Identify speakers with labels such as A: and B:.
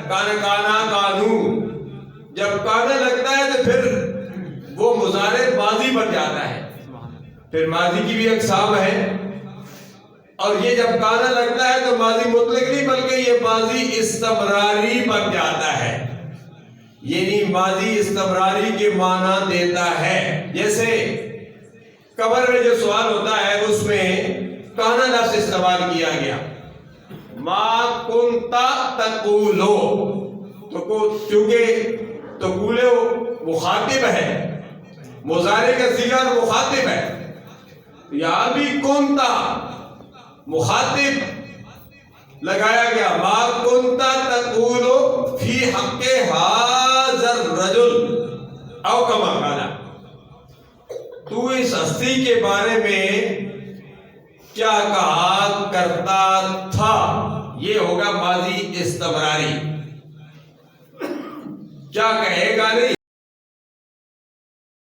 A: کانا کانو، جب کانا لگتا ہے تو پھر وہ مضارع ماضی بن جاتا ہے. پھر ماضی کی بھی اقسام ہے، اور یہ جب کانا لگتا ہے تو ماضی مطلق نہیں بلکہ یہ ماضی استمراری بن جاتا ہے، یعنی ماضی استمراری کے معنی دیتا ہے. جیسے قبر میں جو سوال ہوتا ہے اس میں کانا لفظ استعمال کیا گیا، ما کنتا تقولو، تو چونکہ تقولو مخاطب ہے، مضارع کا صیغہ مخاطب ہے، یہاں بھی کنتا مخاطب لگایا گیا، ما کنتا تقولو فی حق ھذا الرجل او کما قال، تو اس ہستی کے بارے میں کیا کہا کرتا تھا. یہ ہوگا ماضی استمراری. کیا کہے گا نہیں،